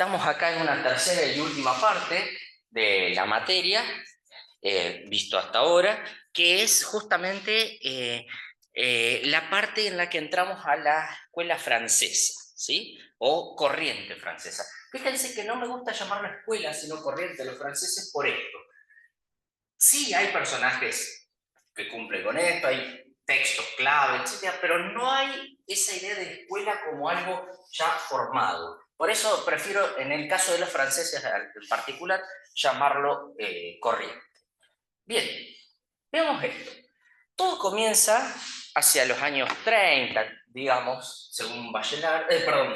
Estamos acá en una tercera y última parte de la materia, visto hasta ahora, que es justamente la parte en la que entramos a la escuela francesa, ¿sí? O corriente francesa. Fíjense que no me gusta llamarla escuela, sino corriente de los franceses por esto. Sí, hay personajes que cumplen con esto, hay textos clave, etcétera, pero no hay esa idea de escuela como algo ya formado. Por eso prefiero, en el caso de los franceses en particular, llamarlo corriente. Bien, veamos esto. Todo comienza hacia los años 30, digamos, según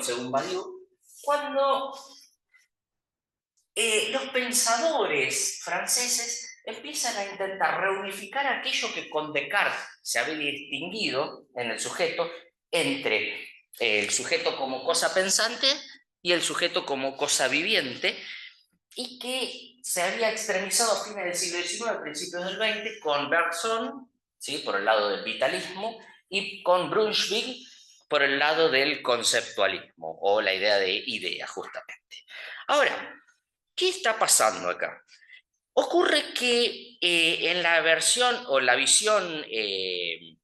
según Badiou, cuando los pensadores franceses empiezan a intentar reunificar aquello que con Descartes se había distinguido en el sujeto entre el sujeto como cosa pensante y el sujeto como cosa viviente, y que se había extremizado a fines del siglo XIX, principios del XX, con Bergson, ¿sí?, por el lado del vitalismo, y con Brunswick por el lado del conceptualismo, o la idea de idea, justamente. Ahora, ¿qué está pasando acá? Ocurre que en la versión o la visión de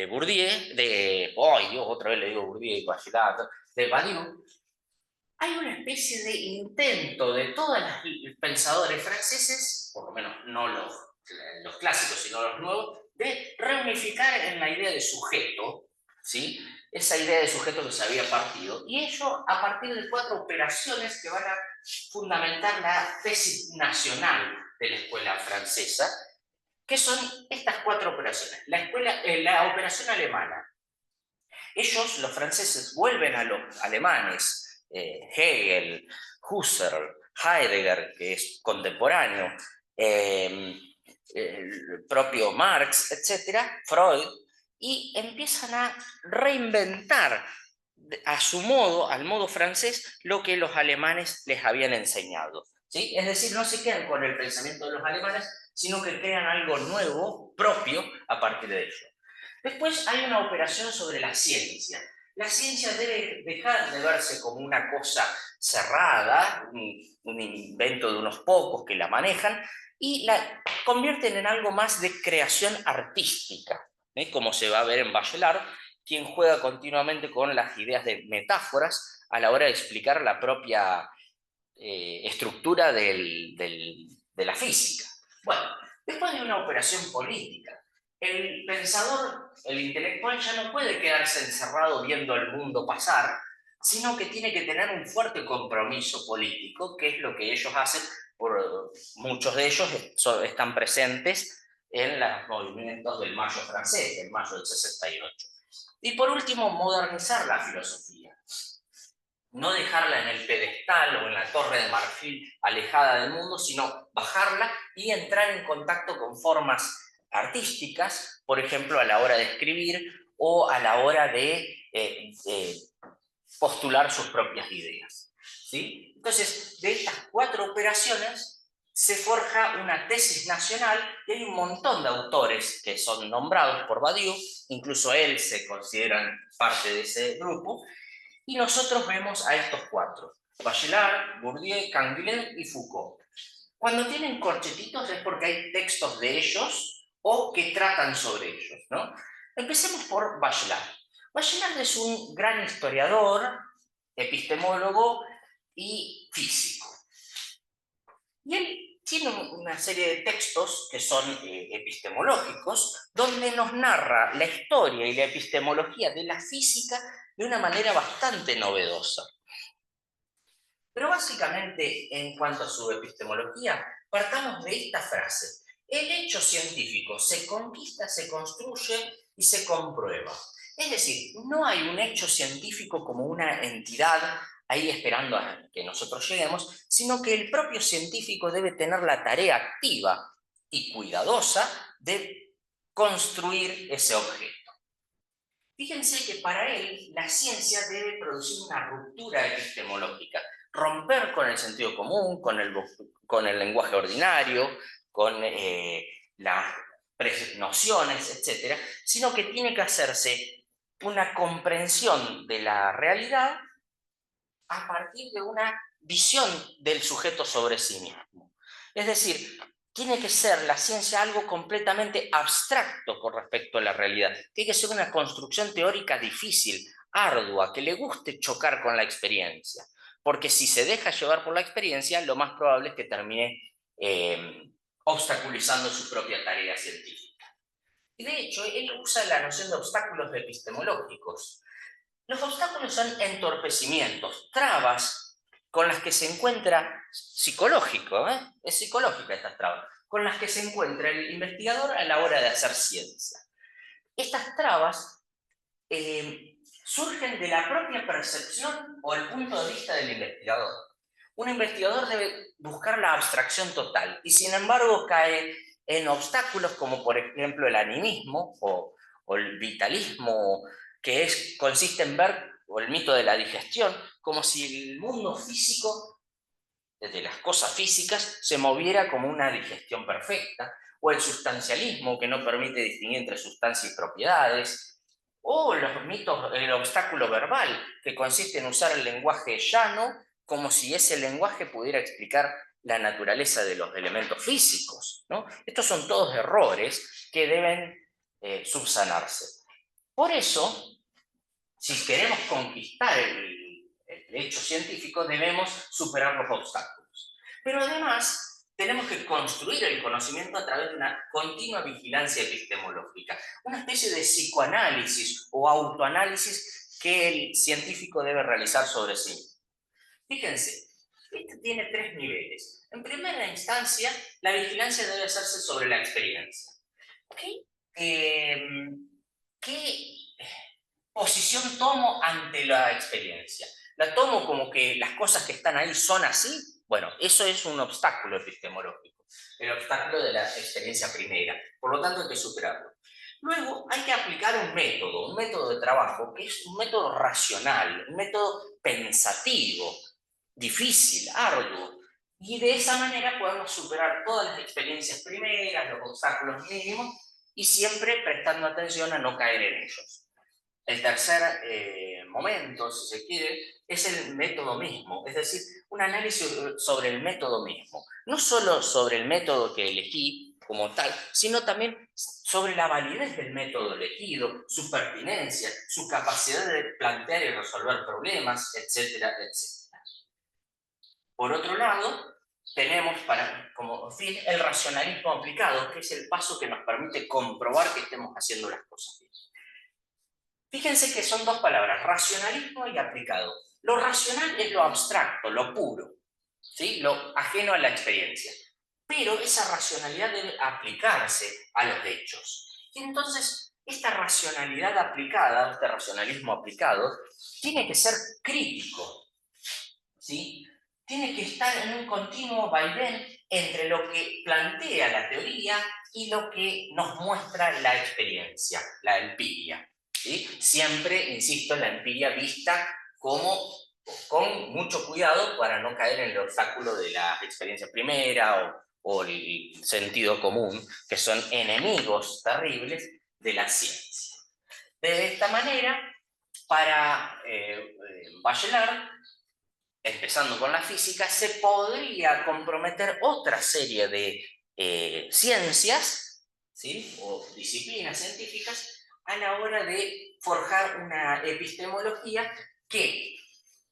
Bourdieu, ¡ay Dios, otra vez le digo Bourdieu y Bachelard! De Badiou, hay una especie de intento de todos los pensadores franceses, por lo menos no los clásicos, sino los nuevos, de reunificar en la idea de sujeto, ¿sí?, esa idea de sujeto que se había partido, y ello a partir de 4 operaciones que van a fundamentar la tesis nacional de la escuela francesa, que son estas 4 operaciones. La operación alemana. Ellos, los franceses, vuelven a los alemanes, Hegel, Husserl, Heidegger, que es contemporáneo, el propio Marx, etcétera, Freud, y empiezan a reinventar a su modo, al modo francés, lo que los alemanes les habían enseñado, ¿sí? Es decir, no se quedan con el pensamiento de los alemanes, sino que crean algo nuevo, propio, a partir de ello. Después hay una operación sobre la ciencia. La ciencia debe dejar de verse como una cosa cerrada, un invento de unos pocos que la manejan, y la convierten en algo más de creación artística, como se va a ver en Bachelard, quien juega continuamente con las ideas de metáforas a la hora de explicar la propia estructura de la física. Bueno, después de una operación política, el pensador, el intelectual, ya no puede quedarse encerrado viendo el mundo pasar, sino que tiene que tener un fuerte compromiso político, que es lo que ellos hacen. Muchos de ellos están presentes en los movimientos del Mayo francés, del Mayo del 68. Y por último, modernizar la filosofía. No dejarla en el pedestal o en la torre de marfil alejada del mundo, sino bajarla y entrar en contacto con formas artísticas, por ejemplo, a la hora de escribir o a la hora de postular sus propias ideas, ¿sí? Entonces, de estas 4 operaciones se forja una tesis nacional, y hay un montón de autores que son nombrados por Badiou, incluso él se considera parte de ese grupo, y nosotros vemos a estos 4, Bachelard, Bourdieu, Canguilhem y Foucault. Cuando tienen corchetitos es porque hay textos de ellos o que tratan sobre ellos, ¿no? Empecemos por Bachelard. Bachelard es un gran historiador, epistemólogo y físico. Y él tiene una serie de textos que son epistemológicos, donde nos narra la historia y la epistemología de la física de una manera bastante novedosa. Pero básicamente, en cuanto a su epistemología, partamos de esta frase: el hecho científico se conquista, se construye y se comprueba. Es decir, no hay un hecho científico como una entidad ahí esperando a que nosotros lleguemos, sino que el propio científico debe tener la tarea activa y cuidadosa de construir ese objeto. Fíjense que para él la ciencia debe producir una ruptura epistemológica, romper con el sentido común, con el lenguaje ordinario, con las nociones, etc., sino que tiene que hacerse una comprensión de la realidad a partir de una visión del sujeto sobre sí mismo. Es decir, tiene que ser la ciencia algo completamente abstracto con respecto a la realidad. Tiene que ser una construcción teórica difícil, ardua, que le guste chocar con la experiencia. Porque si se deja llevar por la experiencia, lo más probable es que termine obstaculizando su propia tarea científica. Y de hecho, él usa la noción de obstáculos epistemológicos. Los obstáculos son entorpecimientos, trabas con las que se encuentra psicológico, es psicológica estas trabas, con las que se encuentra el investigador a la hora de hacer ciencia. Estas trabas surgen de la propia percepción o el punto de vista del investigador. Un investigador debe buscar la abstracción total y sin embargo cae en obstáculos como por ejemplo el animismo o el vitalismo, que consiste en ver, o el mito de la digestión, como si el mundo físico, de las cosas físicas, se moviera como una digestión perfecta, o el sustancialismo, que no permite distinguir entre sustancia y propiedades, o los mitos, el obstáculo verbal, que consiste en usar el lenguaje llano como si ese lenguaje pudiera explicar la naturaleza de los elementos físicos, ¿no? Estos son todos errores que deben subsanarse. Por eso, si queremos conquistar el hecho científico, debemos superar los obstáculos. Pero además, tenemos que construir el conocimiento a través de una continua vigilancia epistemológica, una especie de psicoanálisis o autoanálisis que el científico debe realizar sobre sí mismo. Fíjense, este tiene 3 niveles. En primera instancia, la vigilancia debe hacerse sobre la experiencia. ¿Qué posición tomo ante la experiencia? ¿La tomo como que las cosas que están ahí son así? Bueno, eso es un obstáculo epistemológico, el obstáculo de la experiencia primera. Por lo tanto, hay que superarlo. Luego hay que aplicar un método de trabajo, que es un método racional, un método pensativo, difícil, arduo. Y de esa manera podemos superar todas las experiencias primeras, los obstáculos mínimos, y siempre prestando atención a no caer en ellos. El tercer momento, si se quiere, es el método mismo, es decir, un análisis sobre el método mismo. No solo sobre el método que elegí como tal, sino también sobre la validez del método elegido, su pertinencia, su capacidad de plantear y resolver problemas, etcétera, etcétera. Por otro lado, tenemos como fin el racionalismo aplicado, que es el paso que nos permite comprobar que estemos haciendo las cosas bien. Fíjense que son 2 palabras, racionalismo y aplicado. Lo racional es lo abstracto, lo puro, ¿sí? Lo ajeno a la experiencia. Pero esa racionalidad debe aplicarse a los hechos. Y entonces, esta racionalidad aplicada, este racionalismo aplicado, tiene que ser crítico, ¿sí? Tiene que estar en un continuo vaivén entre lo que plantea la teoría y lo que nos muestra la experiencia, la empiria. ¿Sí? Siempre, insisto, la empiria vista con mucho cuidado para no caer en el obstáculo de la experiencia primera o el sentido común, que son enemigos terribles de la ciencia. De esta manera, para Bachelard, empezando con la física, se podría comprometer otra serie de ciencias, ¿sí? O disciplinas científicas a la hora de forjar una epistemología que,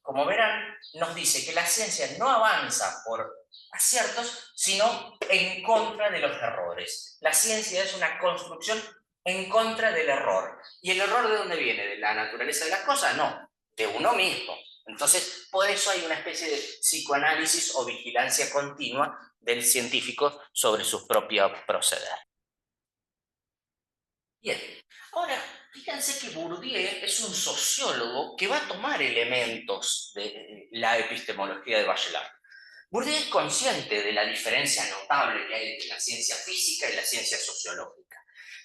como verán, nos dice que la ciencia no avanza por aciertos, sino en contra de los errores. La ciencia es una construcción en contra del error. ¿Y el error de dónde viene? ¿De la naturaleza de las cosas? No, de uno mismo. Entonces, por eso hay una especie de psicoanálisis o vigilancia continua del científico sobre su propio proceder. Bien, ahora, fíjense que Bourdieu es un sociólogo que va a tomar elementos de la epistemología de Bachelard. Bourdieu es consciente de la diferencia notable que hay entre la ciencia física y la ciencia sociológica.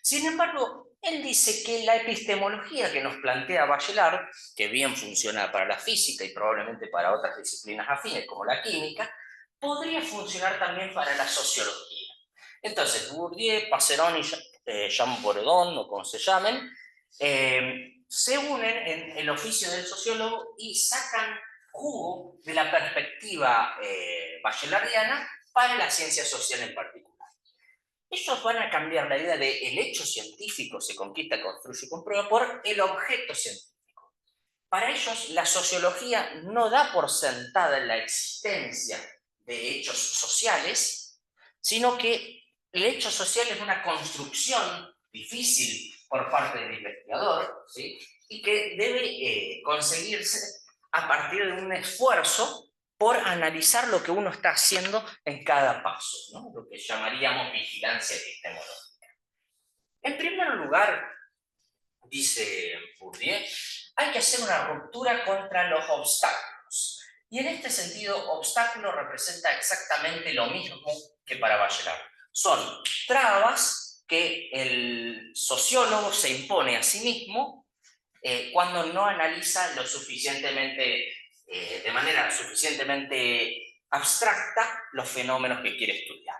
Sin embargo, él dice que la epistemología que nos plantea Bachelard, que bien funciona para la física y probablemente para otras disciplinas afines como la química, podría funcionar también para la sociología. Entonces, Bourdieu, Passeron y Jean Bourdon, o como se llamen, se unen en el oficio del sociólogo y sacan jugo de la perspectiva bachelardiana para la ciencia social en particular. Ellos van a cambiar la idea de el hecho científico se conquista, construye y comprueba por el objeto científico. Para ellos, la sociología no da por sentada la existencia de hechos sociales, sino que el hecho social es una construcción difícil por parte del investigador, ¿sí? Y que debe conseguirse a partir de un esfuerzo por analizar lo que uno está haciendo en cada paso, ¿no? Lo que llamaríamos vigilancia epistemológica. En primer lugar, dice Bourdieu, hay que hacer una ruptura contra los obstáculos. Y en este sentido, obstáculo representa exactamente lo mismo que para Bachelard. Son trabas que el sociólogo se impone a sí mismo cuando no analiza lo suficientemente, de manera suficientemente abstracta los fenómenos que quiere estudiar.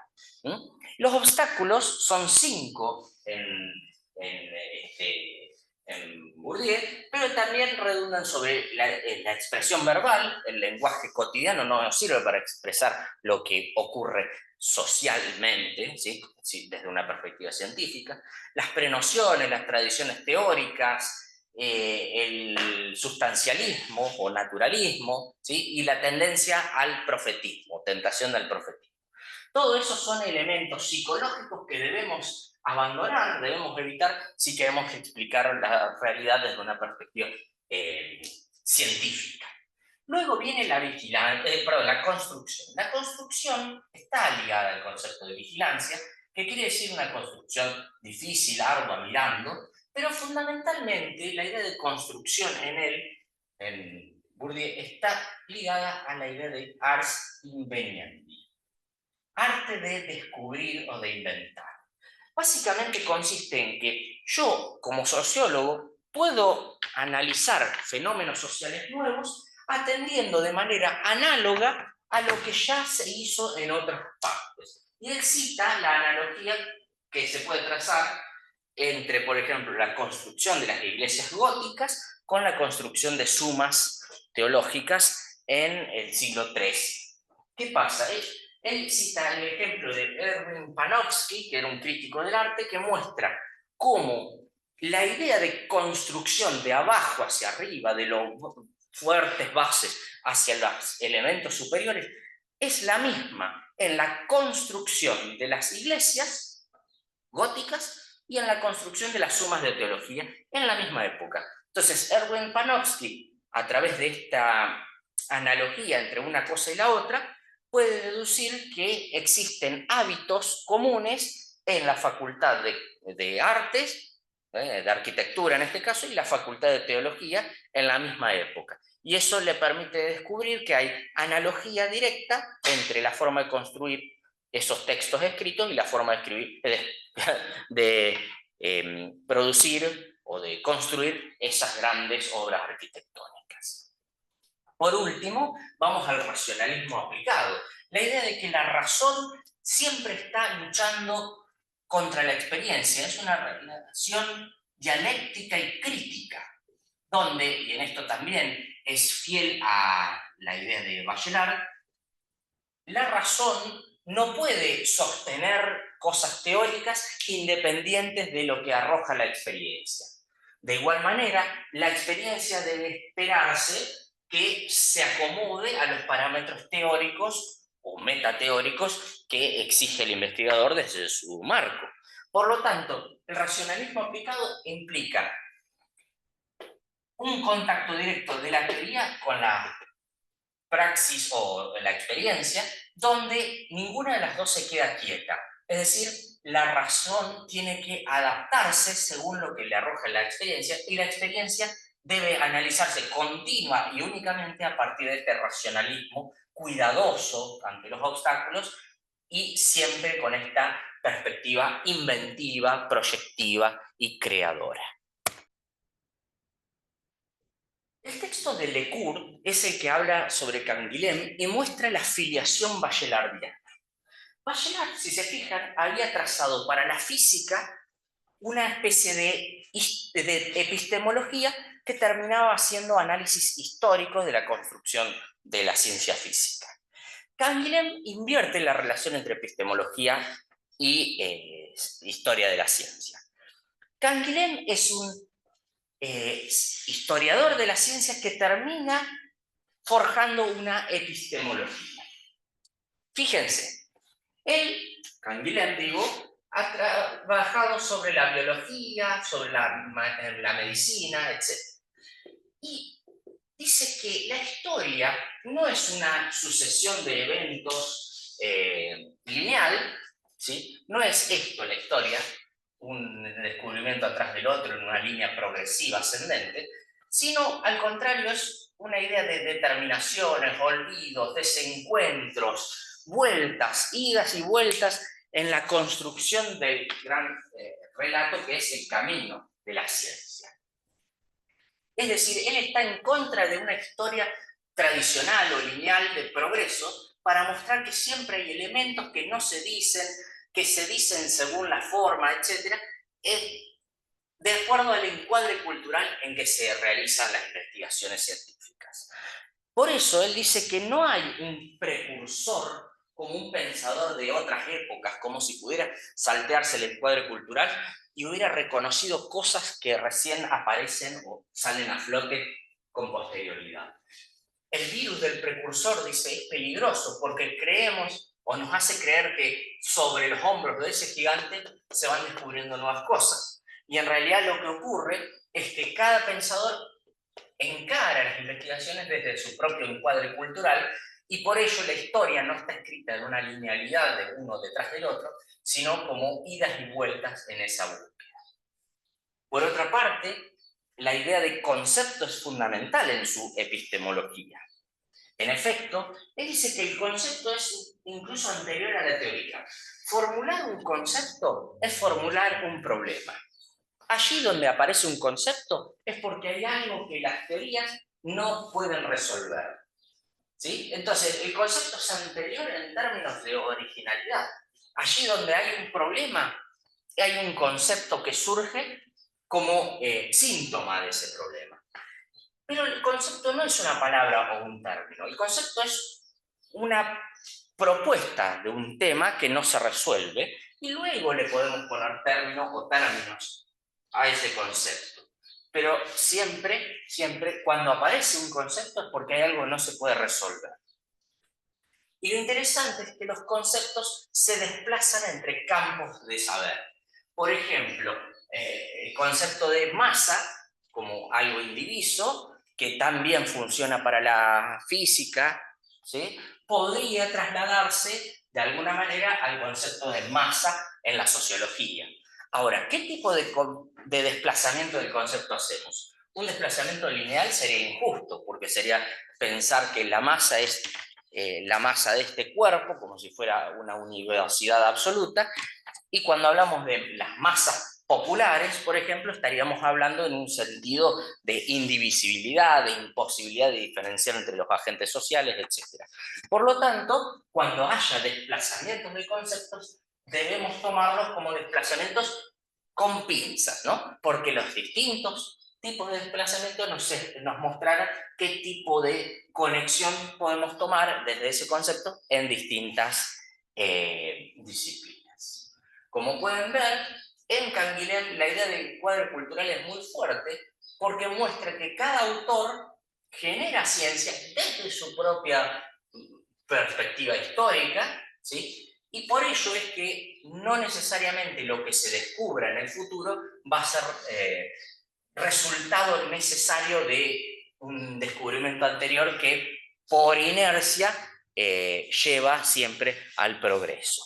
Los obstáculos son 5 en Bourdieu, pero también redundan sobre la expresión verbal. El lenguaje cotidiano no nos sirve para expresar lo que ocurre socialmente, ¿sí? Sí, desde una perspectiva científica. Las prenociones, las tradiciones teóricas, el sustancialismo o naturalismo, ¿sí? Y la tendencia al profetismo, tentación del profetismo. Todo eso son elementos psicológicos que debemos abandonar, debemos evitar si queremos explicar la realidad desde una perspectiva científica. Luego viene la construcción. La construcción está ligada al concepto de vigilancia, que quiere decir una construcción difícil, ardua, mirando, pero fundamentalmente la idea de construcción en Bourdieu, está ligada a la idea de ars inveniandi, arte de descubrir o de inventar. Básicamente consiste en que yo, como sociólogo, puedo analizar fenómenos sociales nuevos atendiendo de manera análoga a lo que ya se hizo en otras partes. Y excita la analogía que se puede trazar entre, por ejemplo, la construcción de las iglesias góticas con la construcción de sumas teológicas en el siglo XIII. ¿Qué pasa? Él cita el ejemplo de Erwin Panofsky, que era un crítico del arte, que muestra cómo la idea de construcción de abajo hacia arriba, de los fuertes bases hacia los elementos superiores, es la misma en la construcción de las iglesias góticas y en la construcción de las sumas de teología en la misma época. Entonces, Erwin Panofsky, a través de esta analogía entre una cosa y la otra, puede deducir que existen hábitos comunes en la Facultad de Artes, de Arquitectura en este caso, y la Facultad de Teología en la misma época. Y eso le permite descubrir que hay analogía directa entre la forma de construir esos textos escritos y la forma de escribir, de producir o de construir esas grandes obras arquitectónicas. Por último, vamos al racionalismo aplicado. La idea de que la razón siempre está luchando contra la experiencia. Es una relación dialéctica y crítica, donde, y en esto también es fiel a la idea de Bachelard, la razón no puede sostener cosas teóricas independientes de lo que arroja la experiencia. De igual manera, la experiencia debe esperarse que se acomode a los parámetros teóricos o metateóricos que exige el investigador desde su marco. Por lo tanto, el racionalismo aplicado implica un contacto directo de la teoría con la praxis o la experiencia, donde ninguna de las dos se queda quieta. Es decir, la razón tiene que adaptarse según lo que le arroja la experiencia, y la experiencia debe analizarse continua y únicamente a partir de este racionalismo cuidadoso ante los obstáculos y siempre con esta perspectiva inventiva, proyectiva y creadora. El texto de Lecourt es el que habla sobre Canguilhem y muestra la filiación bachelardiana. Bachelard, si se fijan, había trazado para la física una especie de epistemología que terminaba haciendo análisis históricos de la construcción de la ciencia física. Canguilhem invierte la relación entre epistemología y historia de la ciencia. Canguilhem es un historiador de la ciencia que termina forjando una epistemología. Fíjense, Canguilhem, digo, ha trabajado sobre la biología, sobre la medicina, etc. Y dice que la historia no es una sucesión de eventos lineal, ¿sí? No es esto la historia, un descubrimiento atrás del otro en una línea progresiva ascendente, sino al contrario es una idea de determinaciones, olvidos, desencuentros, vueltas, idas y vueltas en la construcción del gran relato que es el camino de la ciencia. Es decir, él está en contra de una historia tradicional o lineal de progreso para mostrar que siempre hay elementos que no se dicen, que se dicen según la forma, etc., de acuerdo al encuadre cultural en que se realizan las investigaciones científicas. Por eso él dice que no hay un precursor como un pensador de otras épocas, como si pudiera saltearse el encuadre cultural y hubiera reconocido cosas que recién aparecen o salen a flote con posterioridad. El virus del precursor, dice, es peligroso porque creemos o nos hace creer que sobre los hombros de ese gigante se van descubriendo nuevas cosas. Y en realidad lo que ocurre es que cada pensador encara las investigaciones desde su propio encuadre cultural y por ello la historia no está escrita en una linealidad de uno detrás del otro, sino como idas y vueltas en esa búsqueda. Por otra parte, la idea de concepto es fundamental en su epistemología. En efecto, él dice que el concepto es incluso anterior a la teoría. Formular un concepto es formular un problema. Allí donde aparece un concepto es porque hay algo que las teorías no pueden resolver. ¿Sí? Entonces, el concepto es anterior en términos de originalidad. Allí donde hay un problema, hay un concepto que surge como síntoma de ese problema. Pero el concepto no es una palabra o un término. El concepto es una propuesta de un tema que no se resuelve y luego le podemos poner términos o términos a ese concepto. Pero siempre, siempre, cuando aparece un concepto es porque hay algo que no se puede resolver. Y lo interesante es que los conceptos se desplazan entre campos de saber. Por ejemplo, el concepto de masa como algo indiviso, que también funciona para la física, ¿sí? Podría trasladarse de alguna manera al concepto de masa en la sociología. Ahora, ¿qué tipo de desplazamiento del concepto hacemos? Un desplazamiento lineal sería injusto, porque sería pensar que la masa es la masa de este cuerpo, como si fuera una universalidad absoluta, y cuando hablamos de las masas populares, por ejemplo, estaríamos hablando en un sentido de indivisibilidad, de imposibilidad de diferenciar entre los agentes sociales, etc. Por lo tanto, cuando haya desplazamientos de conceptos, debemos tomarlos como desplazamientos con pinzas, ¿no? Porque los distintos tipos de desplazamiento nos mostrarán qué tipo de conexión podemos tomar desde ese concepto en distintas disciplinas. Como pueden ver, en Canguilhem la idea del cuadro cultural es muy fuerte porque muestra que cada autor genera ciencia desde su propia perspectiva histórica, ¿sí? Y por ello es que no necesariamente lo que se descubra en el futuro va a ser resultado necesario de un descubrimiento anterior que por inercia lleva siempre al progreso.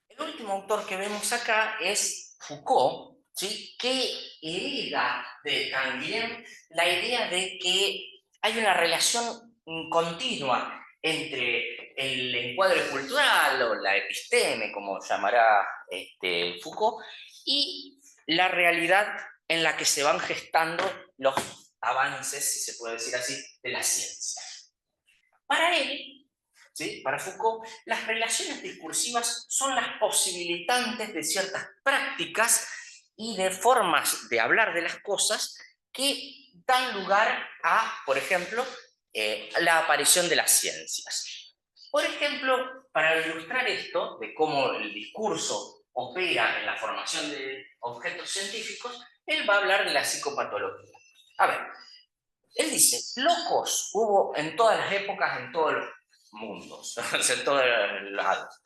El último autor que vemos acá es Foucault, ¿sí? Que hereda de Canguilhem la idea de que hay una relación continua entre el encuadre cultural o la episteme, como llamará Foucault, y la realidad en la que se van gestando los avances, si se puede decir así, de la ciencia. Para él, ¿sí? Para Foucault, las relaciones discursivas son las posibilitantes de ciertas prácticas y de formas de hablar de las cosas que dan lugar a, por ejemplo, la aparición de las ciencias. Por ejemplo, para ilustrar esto, de cómo el discurso opera en la formación de objetos científicos, él va a hablar de la psicopatología. A ver, él dice, locos hubo en todas las épocas, en todos los mundos, en todos los lados.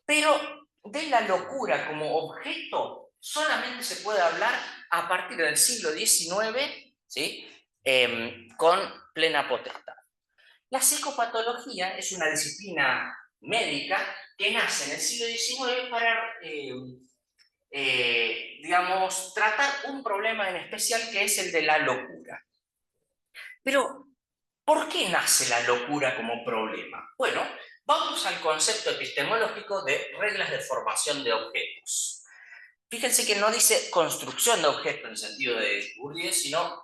Pero de la locura como objeto solamente se puede hablar a partir del siglo XIX, ¿sí? Con plena potestad. La psicopatología es una disciplina médica que nace en el siglo XIX para, digamos, tratar un problema en especial que es el de la locura. Pero, ¿por qué nace la locura como problema? Bueno, vamos al concepto epistemológico de reglas de formación de objetos. Fíjense que no dice construcción de objeto en sentido de Bourdieu, sino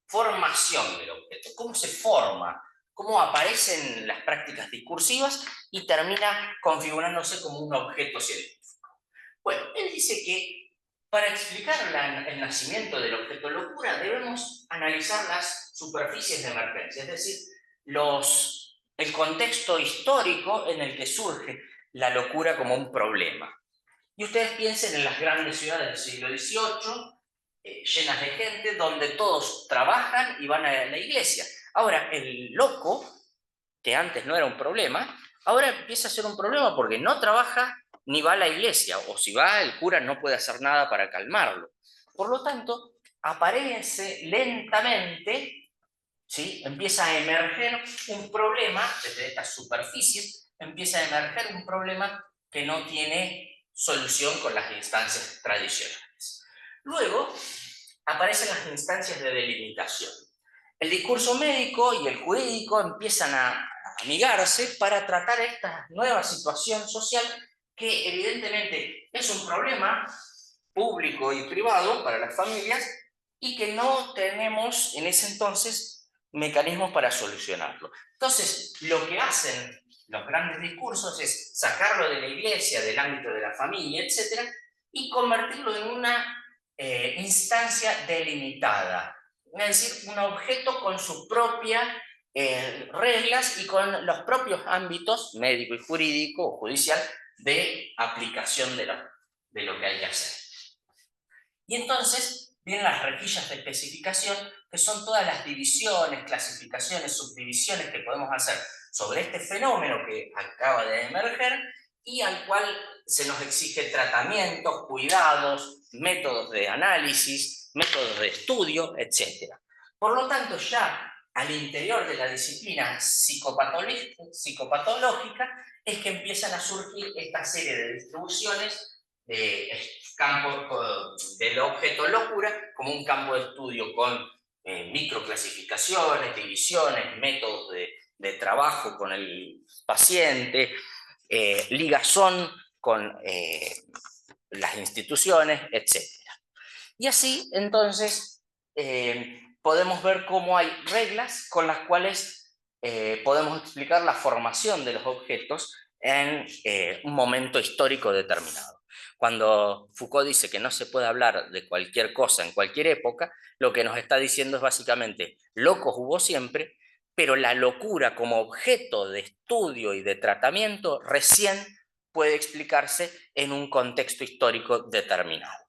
formación del objeto. ¿Cómo se forma? ¿Cómo aparecen las prácticas discursivas y termina configurándose como un objeto científico? Bueno, él dice que para explicar el nacimiento del objeto locura debemos analizar las superficies de emergencia, es decir, el contexto histórico en el que surge la locura como un problema. Y ustedes piensen en las grandes ciudades del siglo XVIII, llenas de gente, donde todos trabajan y van a la iglesia. Ahora, el loco, que antes no era un problema, ahora empieza a ser un problema porque no trabaja ni va a la iglesia, o si va, el cura no puede hacer nada para calmarlo. Por lo tanto, aparece lentamente, ¿sí? Empieza a emerger un problema, desde estas superficies, empieza a emerger un problema que no tiene solución con las instancias tradicionales. Luego, aparecen las instancias de delimitación. El discurso médico y el jurídico empiezan a amigarse para tratar esta nueva situación social que evidentemente es un problema público y privado para las familias y que no tenemos en ese entonces mecanismos para solucionarlo. Entonces, lo que hacen los grandes discursos es sacarlo de la iglesia, del ámbito de la familia, etc., y convertirlo en una instancia delimitada, es decir, un objeto con sus propias reglas y con los propios ámbitos médico y jurídico o judicial de aplicación de lo que hay que hacer. Y entonces vienen las rejillas de especificación, que son todas las divisiones, clasificaciones, subdivisiones que podemos hacer sobre este fenómeno que acaba de emerger y al cual se nos exige tratamientos, cuidados, métodos de análisis, métodos de estudio, etc. Por lo tanto, ya al interior de la disciplina psicopatológica es que empiezan a surgir esta serie de distribuciones de campo del objeto locura como un campo de estudio con microclasificaciones, divisiones, métodos de trabajo con el paciente, ligazón con las instituciones, etc. Y así, entonces, podemos ver cómo hay reglas con las cuales podemos explicar la formación de los objetos en un momento histórico determinado. Cuando Foucault dice que no se puede hablar de cualquier cosa en cualquier época, lo que nos está diciendo es básicamente, locos hubo siempre, pero la locura como objeto de estudio y de tratamiento recién puede explicarse en un contexto histórico determinado.